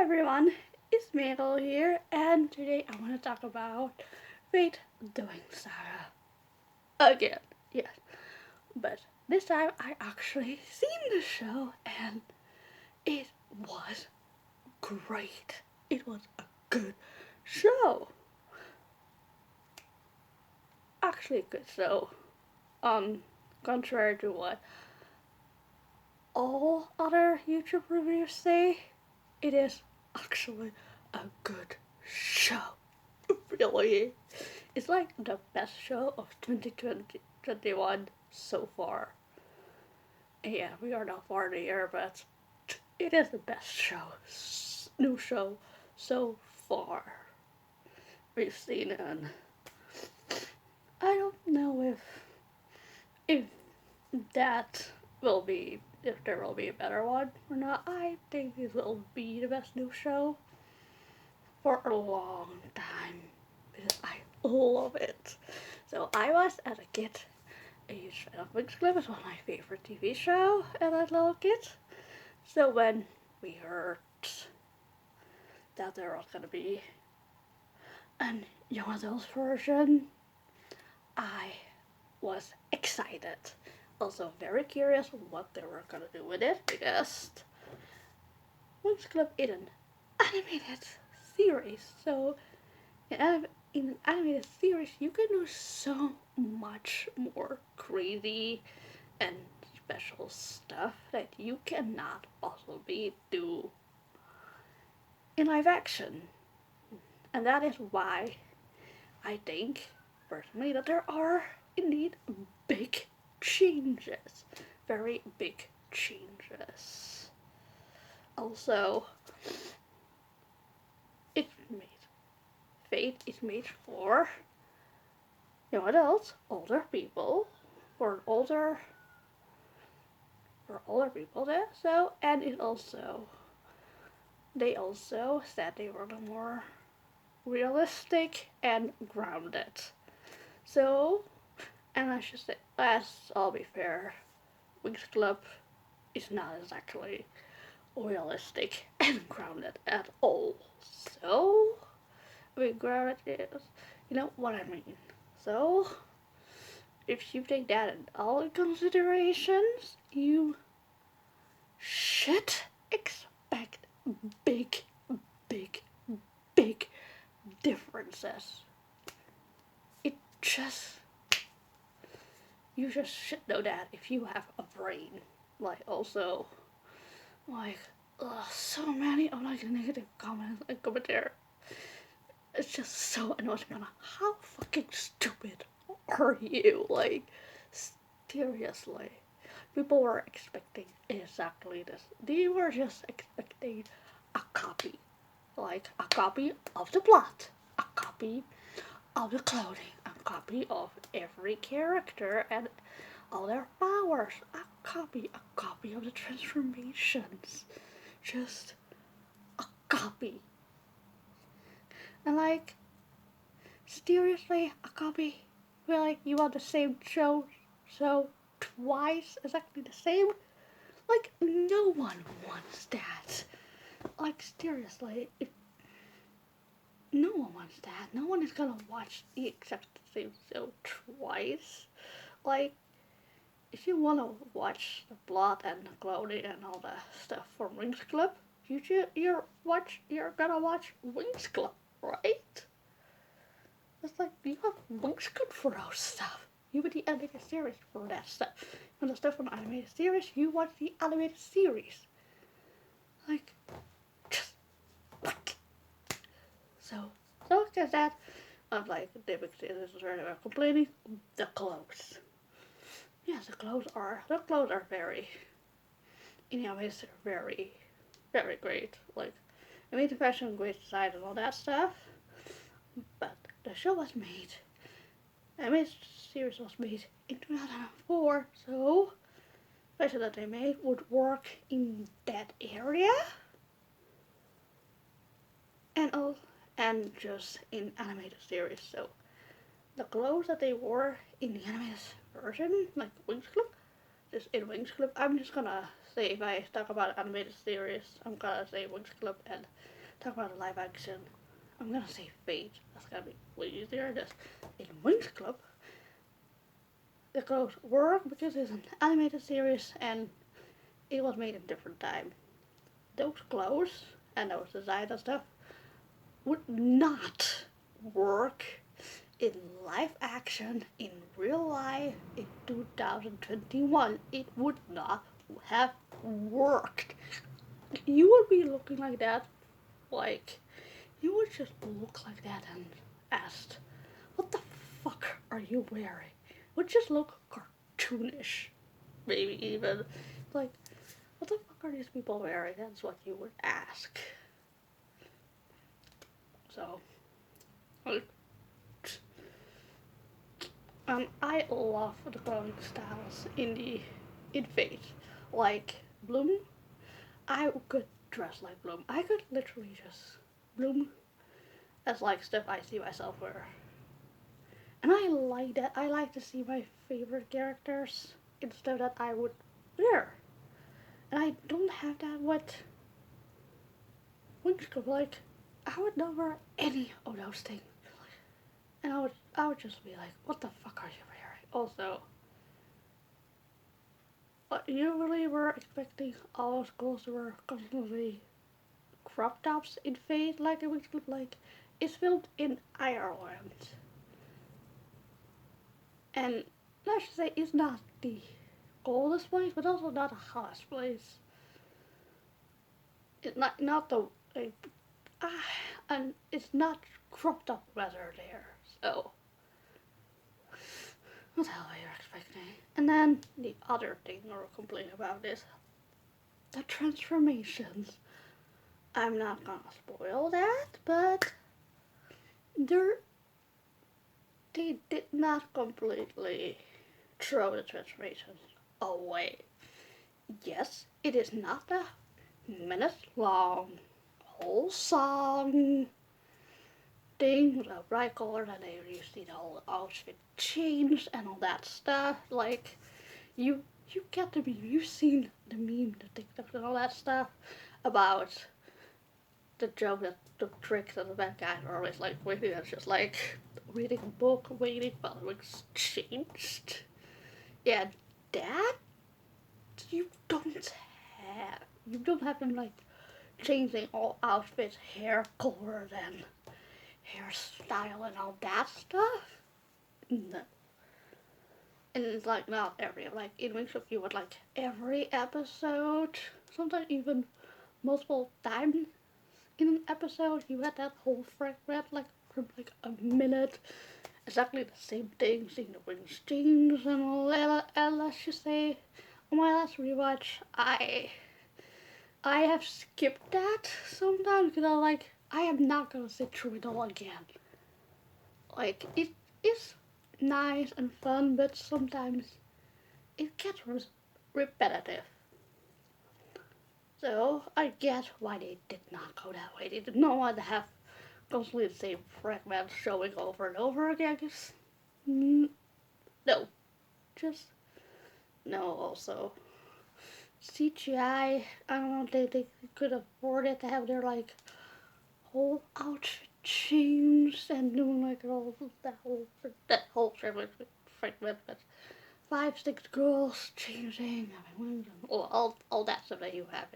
everyone, it's Mabel here, and today I want to talk about Fate the Winx Saga. Again, yes. But this time I actually seen the show and it was great. It was a good show. Actually a good show. Contrary to what all other YouTube reviews say, it is actually a good show. Really. It's like the best show of 2021 so far. Yeah, we are not far there, but it is the best show, new show so far we've seen, and I don't know if that will be if there will be a better one or not. I think it will be the best new show for a long time because I love it. So I was as a kid a huge fan of Winx Club. It's one of my favorite TV show as a little kid. So when we heard that there was gonna be a young adult version, I was excited. Also very curious what they were gonna do with it because Winx Club is an animated series. So in an animated series, you can do so much more crazy and special stuff that you cannot possibly do in live action. And that is why I think, personally, that there are indeed big changes. Very big changes. Also, it's made. Fate is made for young adults, older people, for older people there. So, and it also, they also said they were the more realistic and grounded. So, and I should say, I'll be fair, Winx Club is not exactly realistic and grounded at all. So, I mean, grounded is, you know what I mean. So, if you take that in all considerations, you should expect big, big, big differences. It just, you just should know that if you have a brain. Like, also, like, so many of like negative comments and commentary. It's just so annoying. How fucking stupid are you? Like, seriously. People were expecting exactly this. They were just expecting a copy. Like, a copy of the plot, a copy of the clothing, a copy of every character and all their powers, a copy of the transformations. Just a copy. And like, seriously, a copy? Really? You want the same show so twice exactly the same? Like, no one wants that. Like, seriously, no one wants that. No one is gonna watch the exact same show twice. Like, if you wanna watch the plot and the clothing and all the stuff from Winx Club, you're gonna watch Winx Club, right? It's like, you have Winx Club for those stuff. You watch the animated series for that stuff. And the stuff from the animated series, you watch the animated series. Like, just what? So look at that. I'm like, they were complaining. The clothes. Yes, the clothes are very, in the animated very, very great. Like, I made the fashion great design and all that stuff. But the show was made. The animated series was made in 2004, so the fashion that they made would work in that area. And just in animated series. So the clothes that they wore in the animated version, like Winx Club, just in Winx Club, I'm just gonna say, if I talk about animated series, I'm gonna say Winx Club and talk about the live action, I'm gonna say Fate. That's gonna be way easier. This in Winx Club, the clothes work because it's an animated series and it was made in a different time. Those clothes and those designs and stuff would not work in live action in real life in 2021. It would not have worked. You would be looking like that, like, you would just look like that and ask, what the fuck are you wearing? It would just look cartoonish, maybe even. Like, what the fuck are these people wearing? That's what you would ask. So, like, I love the clothing styles in Fate. Like Bloom, I could dress like Bloom. I could literally just Bloom as like stuff I see myself wear. And I like that. I like to see my favorite characters in stuff that I would wear. And I don't have that with Winx Club. Like, I would not wear any of those things. And I would just be like, what the fuck are you wearing? Also, you really were expecting all schools to wear constantly crop tops in Fate like a Winx Club? Like, it's filmed in Ireland. And let's just say it's not the coldest place, but also not the hottest place. It's not the like, and it's not cropped up weather there. So what the hell are you expecting? And then the other thing we're complaining about is the transformations. I'm not gonna spoil that, but they did not completely throw the transformations away. Yes, it is not a minute long whole song thing with a bright color and then you see the whole outfit change and all that stuff. Like, you get the meme. You've seen the meme, the TikToks and all that stuff about the joke that the trick that the bad guys are always like waiting. That's just like reading a book, waiting while it's changed. Yeah, that you don't have. You don't have them like changing all outfits, hair color, and hairstyle and all that stuff. No. And it's like not every, like in Winx Club you would like every episode, sometimes even multiple times in an episode you had that whole fragment like from like a minute, exactly the same thing, seeing the wings change and all that. And let's just say on my last rewatch I have skipped that sometimes because I am not gonna sit through it all again. Like, it is nice and fun, but sometimes it gets repetitive. So I get why they did not go that way. They did not want to have constantly the same fragments showing over and over again. Cause, no, just no. Also, CGI. I don't know. They could afford it to have their like whole outfit changed and doing like that whole fragment with 5, 6 girls changing. I mean, all that stuff that you have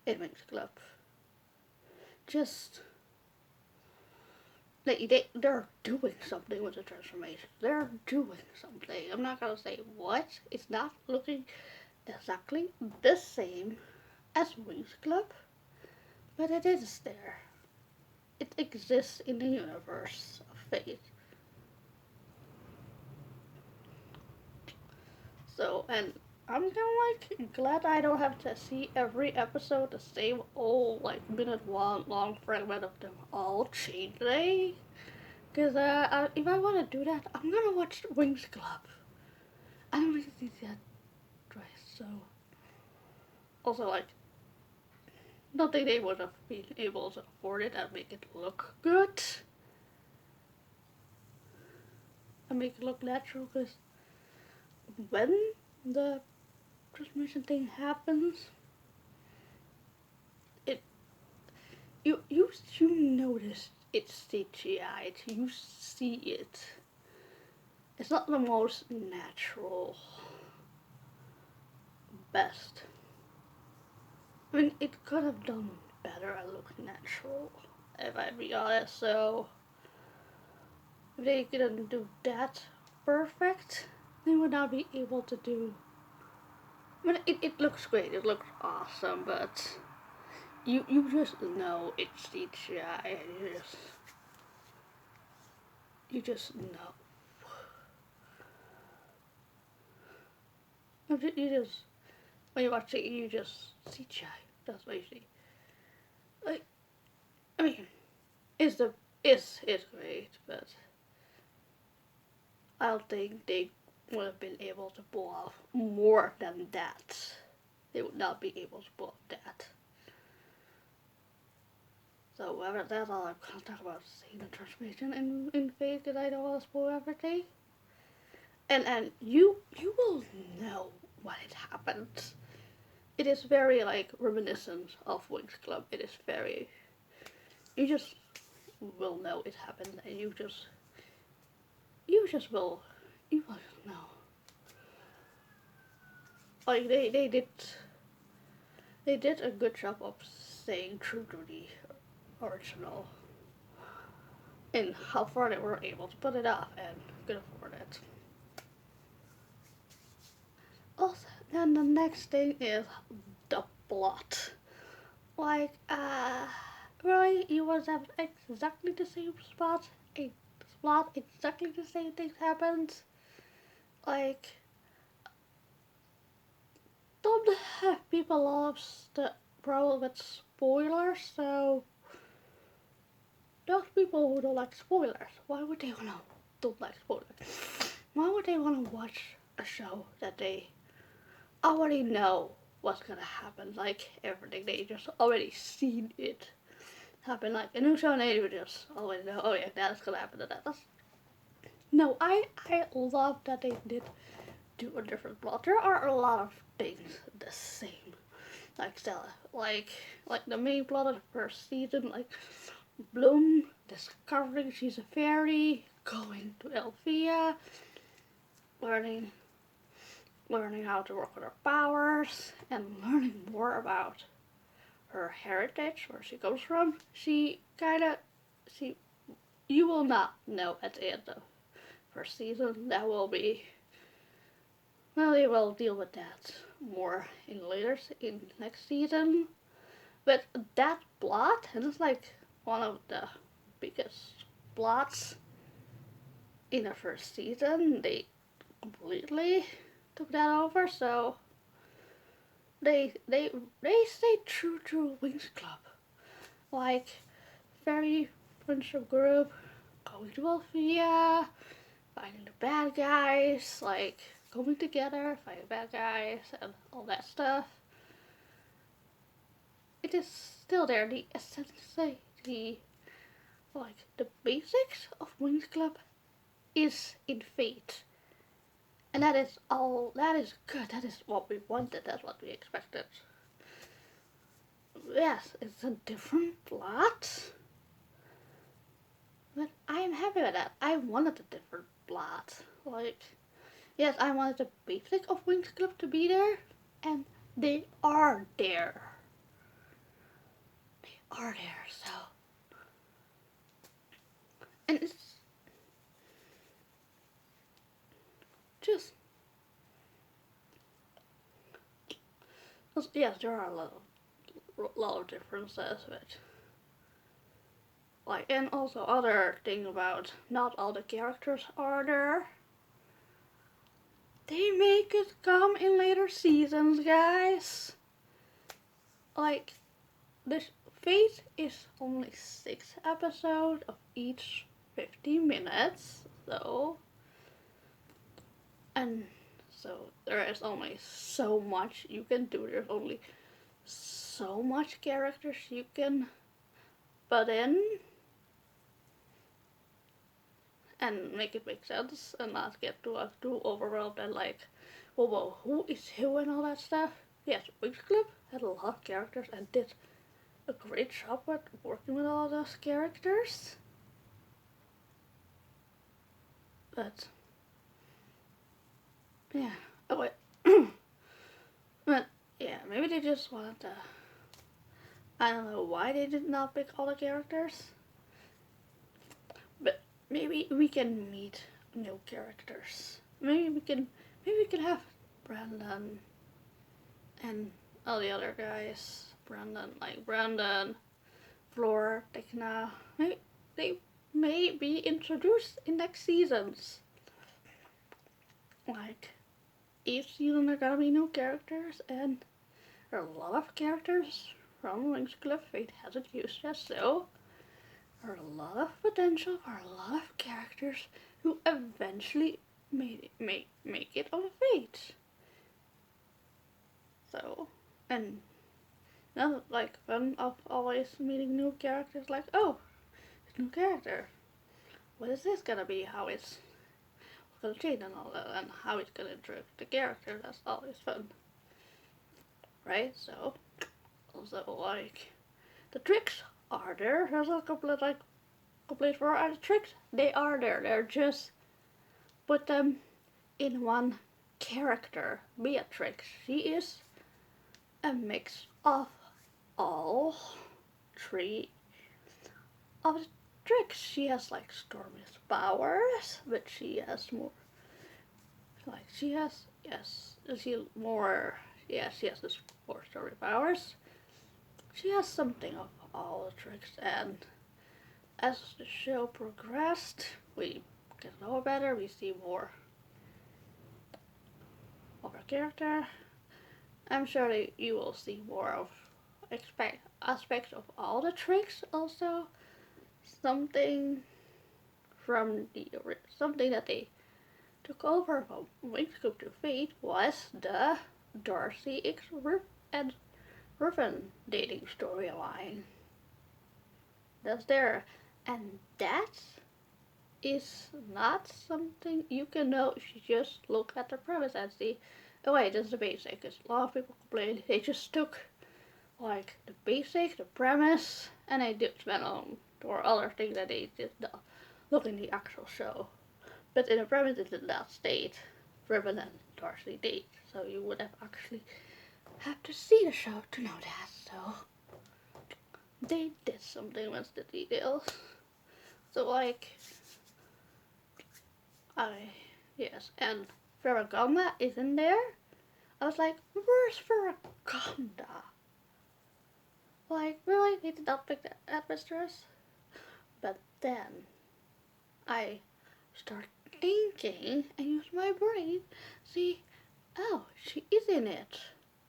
in Winx Club. Just they're doing something with the transformation. They're doing something. I'm not gonna say what. It's not looking exactly the same as Winx Club, but it is there. It exists in the universe of Fate. So, and I'm kind of like glad I don't have to see every episode the same old like minute long fragment of them all changing. Cause if I want to do that, I'm gonna watch Winx Club. I don't really see that dress. So also like, don't think they would have been able to afford it and make it look good and make it look natural. Cause when the transmission thing happens, it you notice it's CGI. You see it. It's not the most natural best. I mean, it could have done better at looking natural, if I be honest. So if they couldn't do that perfect, they would not be able to do. I mean, it looks great. It looks awesome, but you just know it's CGI, and you just know. You just when you watch it, you just CGI. That's what you see. Like, I mean, it's great, but I don't think they would have been able to pull off more than that. They would not be able to pull off that. So that's all I'm gonna talk about seeing the transformation in Fate, because I don't want to spoil everything. And you will know what it happened. It is very like reminiscent of Winx Club. It is very, you just will know it happened, and you just will know. Like they did a good job of staying true to the original in how far they were able to put it off and could afford it. Also, then the next thing is the plot. Like, really, you was have exactly the same spot, exactly the same things happened. Like, don't have people lost the problem with spoilers, so those people who don't like spoilers, why would they don't like spoilers? Why would they wanna watch a show that they already know what's gonna happen? Like everything, they just already seen it happen. Like a new show, and they would just always know, oh yeah, that's gonna happen to that. No, I love that they did do a different plot. There are a lot of things the same. Like Stella, like the main plot of the first season, like Bloom discovering she's a fairy, going to Elvia, learning how to work with her powers, and learning more about her heritage, where she comes from. You will not know at the end of first season. That will be, well, they will deal with that more in next season. But that plot, and it's like one of the biggest plots in the first season. They completely took that over, so they stayed true to Winx Club. Like very friendship group, going to Althea, finding the bad guys, like coming together, fighting bad guys, and all that stuff. It is still there. The essence, the the basics of Winx Club is in Fate. And that is all, that is good. That is what we wanted. That's what we expected. Yes, it's a different plot. But I am happy with that. I wanted a different plot. Like, yes, I wanted the basic of Winx Club to be there. And they are there. They are there, so. And it's just. Yes, there are a lot of differences, but. Like, and also other thing about not all the characters are there. They make it come in later seasons, guys. Like, this Fate is only 6 episodes of each 50 minutes, so. And so there is only so much you can do. There's only so much characters you can put in and make it make sense and not get too overwhelmed and like, well, who is who and all that stuff. Yes, Winx Club had a lot of characters and did a great job with working with all those characters. But yeah. Oh wait. But yeah, maybe they just wanted to. I don't know why they did not pick all the characters. But maybe we can meet new characters. Maybe we can have Brandon and all the other guys. Brandon, Floor, Tekna. Maybe they may be introduced in next seasons. Like each season there gonna be new characters, and there are a lot of characters from Winx Club Fate hasn't used yet, so there are a lot of potential for a lot of characters who eventually make it on Fate. So, and not like fun of always meeting new characters. Like, oh, it's a new character. What is this gonna be? How it's gonna change and all that, and how it's gonna interact the character. That's always fun, right? So, also like the tricks are there. There's a couple of like complete for the tricks. They are there. They're just put them in one character. Beatrix. She is a mix of all three of the tricks. She has like Stormy's powers, but she has more. Like she has she more. Yeah, she has this more Stormy powers. She has something of all the tricks, and as the show progressed, we get to know better. We see more of her character. I'm sure that you will see more of aspects of all the tricks. Also, something from something that they took over from Winx Club to Fate was the Darcy X and Riven dating storyline. That's there, and that is not something you can know if you just look at the premise and see, oh wait, this is the basic. Because a lot of people complain they just took like the basic, the premise, and they did spend on or other things that they did not look in the actual show. But in the premise it did not state Ribbon and Darcy date, so you would have actually have to see the show to know that. So they did something with the details. So like yes, and Farragonda is in there. I was like, where's Farragonda? Like, really? They did not pick that mistress? But then I start thinking and use my brain. See, oh, she is in it.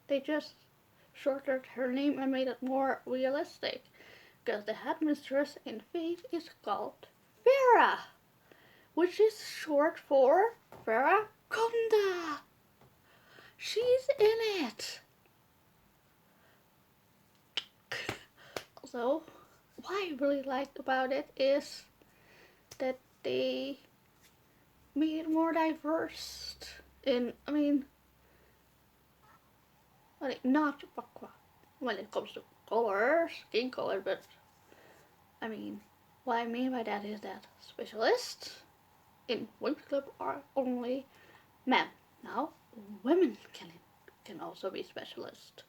They just shortened her name and made it more realistic. Because the headmistress in Fate is called Vera, which is short for Farragonda. She's in it. Also, what I really liked about it is that they made it more diverse. Not when it comes to color, skin color, but what I mean by that is that specialists in Winx Club are only men. Now, women can also be specialists.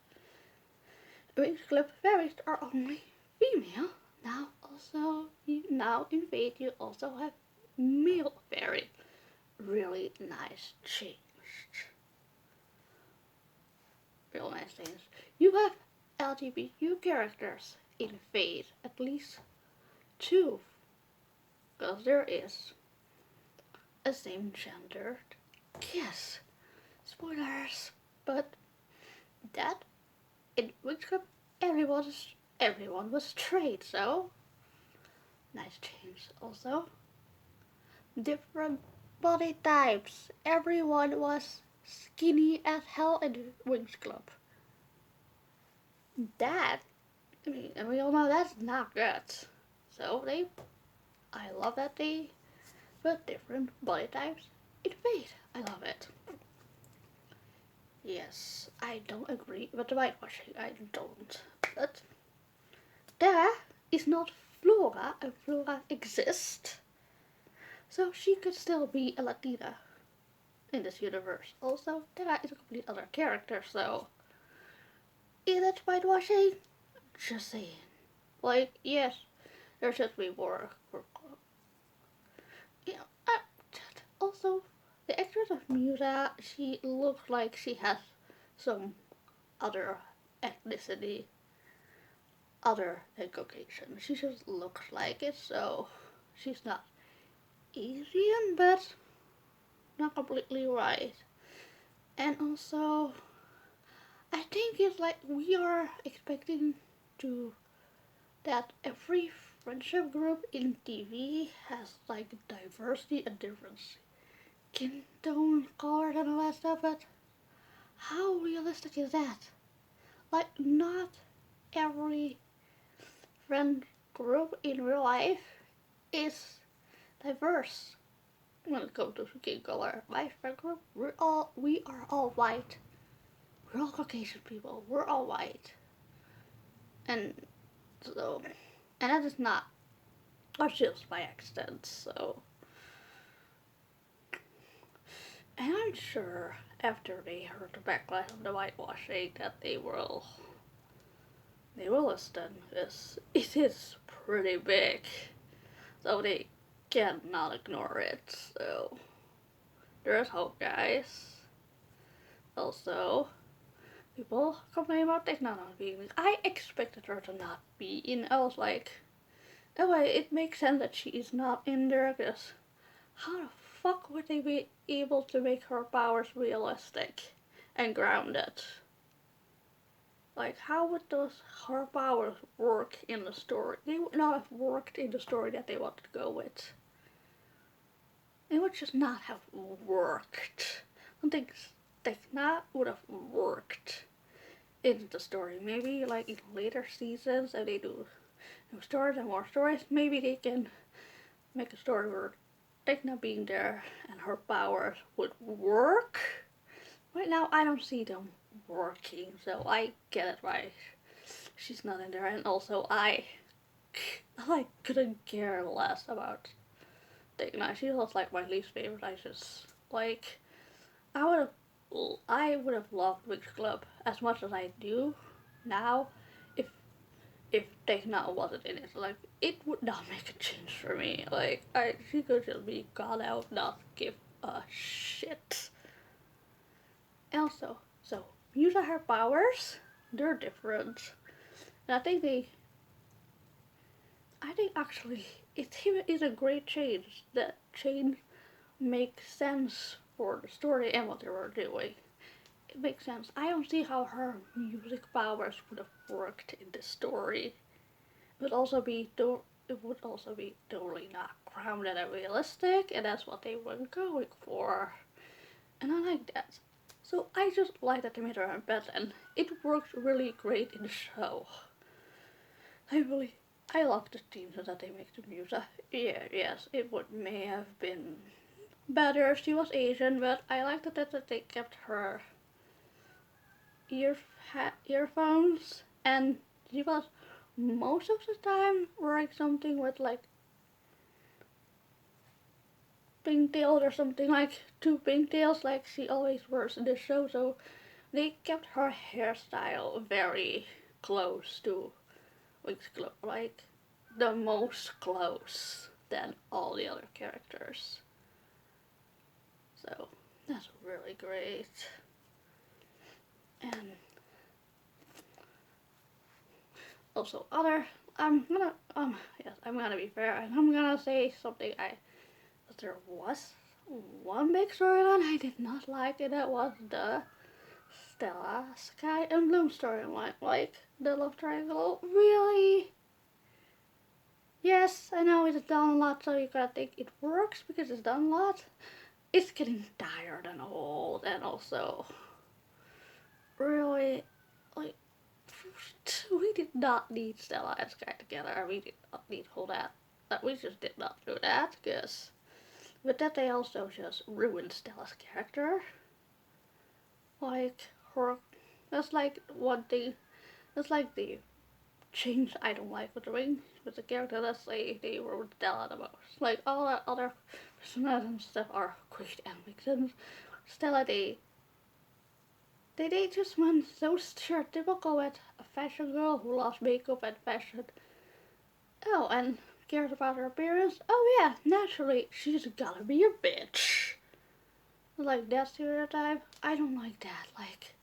Winx Club fairies are only female. Now in Fate you also have male fairy. Really nice change. Real nice things. You have LGBTQ characters in Fate, at least 2, because there is a same gendered kiss. Spoilers, but that in Winx Club everyone was straight, so nice change. Also, different body types. Everyone was skinny as hell in Winx Club. That, and we all know that's not good. So I love that they put different body types in Fate. I love it. Yes, I don't agree with the whitewashing. I don't. But is not Flora, and Flora exists. So she could still be a Latina in this universe. Also, Terra is a complete other character, so is it whitewashing? Just saying. Like, yes, there should be more. You know, also, the actress of Musa, she looks like she has some other ethnicity other than Caucasian. She just looks like it, so she's not Asian, but not completely right. And also, I think it's like we are expecting to that every friendship group in TV has like diversity and difference skin tone, colors, and all that stuff, but how realistic is that? Like, not every friend group in real life is diverse when it comes to skin color. My friend group, we are all white. We're all Caucasian people. We're all white, and so, and that is not or just by accident. So, and I'm sure after they heard the backlash of the whitewashing that they will listen. This it is pretty big, so they cannot ignore it. So there's hope, guys. Also, people complain about Tekna not being. I expected her to not be in. I was like, oh, it makes sense that she is not in there, because how the fuck would they be able to make her powers realistic and grounded? Like, how would her powers work in the story? They would not have worked in the story that they wanted to go with. They would just not have worked. I don't think Tekna would have worked in the story. Maybe like in later seasons, if they do new stories and more stories, maybe they can make a story where Tekna being there and her powers would work. Right now, I don't see them working, so I get it right. She's not in there, and also I couldn't care less about Tekna. She was like my least favorite. I just like I would have loved Winx Club as much as I do now if if Tekna wasn't in it. Like, it would not make a change for me. Like, she could just be gone out, not give a shit. And also, so Musa her powers, they're different. And I think actually it is a great change. That change makes sense for the story and what they were doing. It makes sense. I don't see how her music powers would have worked in this story. It would also be totally not grounded and realistic, and that's what they were going for. And I like that. So I just like that they made her better, and it works really great in the show. I love the themes that they make to Musa. Yeah, yes, it may have been better if she was Asian, but I liked that they kept her earphones, and she was most of the time wearing something with like pigtails or something, like two pigtails like she always wears in the show, so they kept her hairstyle very close to Winx Club, like the most close than all the other characters. So that's really great. And also I'm gonna be fair, and I'm gonna say something. There was one big storyline I did not like, and that was the Stella, Sky, and Bloom storyline. Like, the love triangle. Really? Yes, I know it's done a lot, so you gotta think it works because it's done a lot. It's getting tired and old, and also, really, like, we did not need Stella and Sky together. We did not need all that. We just did not do that, because with that they also just ruined Stella's character. Like, her, that's like one thing, that's like the change I don't like with the character. Let's say they were with Stella the most. Like all the other personages and stuff are great and make sense. Stella, they just went so stereotypical with a fashion girl who loves makeup and fashion. Oh, and cares about her appearance. Oh yeah, naturally she's gotta be a bitch. Like that stereotype, I don't like that. Like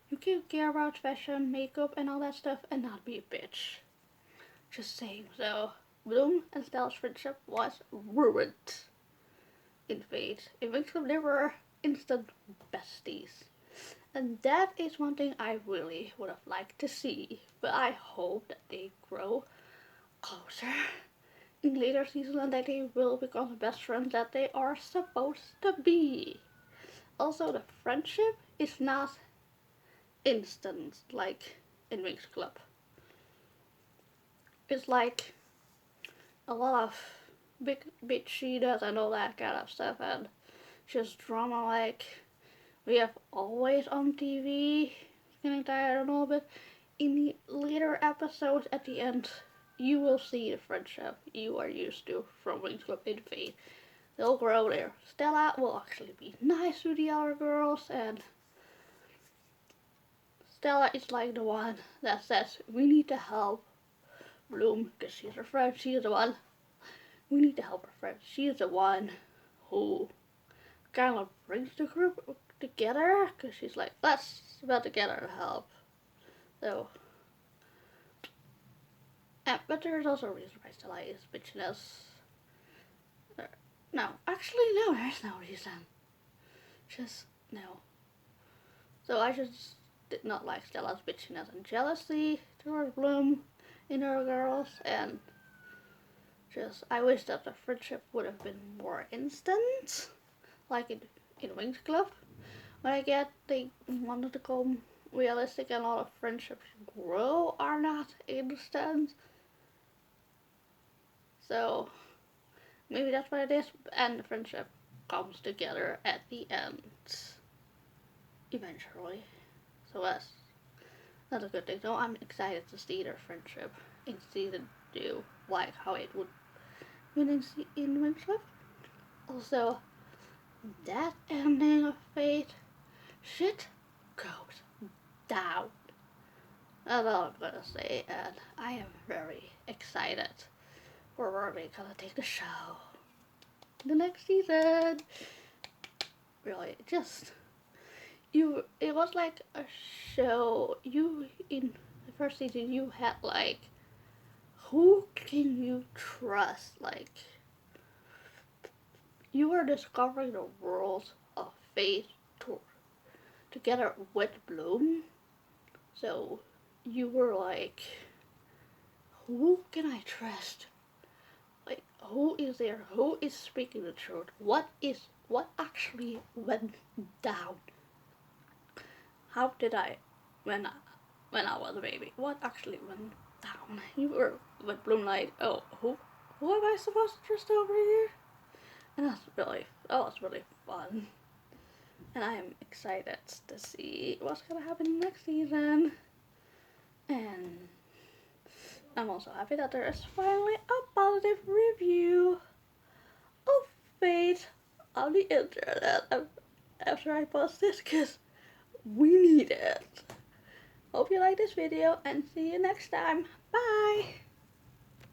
you can care about fashion, makeup, and all that stuff, and not be a bitch. Just saying. So Bloom and Stella's friendship was ruined in Fate. In Winx Club, they were instant besties. And that is one thing I really would have liked to see. But I hope that they grow closer in later seasons and that they will become the best friends that they are supposed to be. Also, the friendship is not instant like in Winx Club. It's like a lot of big bitchiness and all that kind of stuff, and just drama like we have always on TV. Getting tired and all, but in the later episodes at the end, you will see the friendship you are used to from Winx Club in Fate. They'll grow there. Stella will actually be nice to the other girls, and Stella is like the one that says we need to help Bloom because she's her friend. She's the one we need to help her friend. She's the one who kind of brings the group together because she's like, let's get together to help. So, but there's also a reason why Stella is bitchiness. No, actually, no, there's no reason. Just no. So I just did not like Stella's bitchiness and jealousy towards Bloom in her girls, and just I wish that the friendship would have been more instant, like in Winx Club. But I get they wanted to come realistic and a lot of friendships grow are not instant. So maybe that's what it is, and the friendship comes together at the end eventually. So that's a good thing. So I'm excited to see their friendship in season 2, like how it would win in Winx Club. Also, that ending of Fate, shit goes down. That's all I'm gonna say, and I am very excited for where they're gonna take the show. The next season, really, it was like a show. You in the first season, you had like, who can you trust? Like, you were discovering the world of Fate together with Bloom. So you were like, who can I trust? Like, who is there? Who is speaking the truth? What actually went down? How did I, when I was a baby, what actually went down? You were with Bloom like, oh, who am I supposed to trust over here? And that was really fun. And I am excited to see what's gonna happen next season. And I'm also happy that there is finally a positive review of Fate on the internet after I post this, because we need it. Hope you like this video and see you next time. Bye!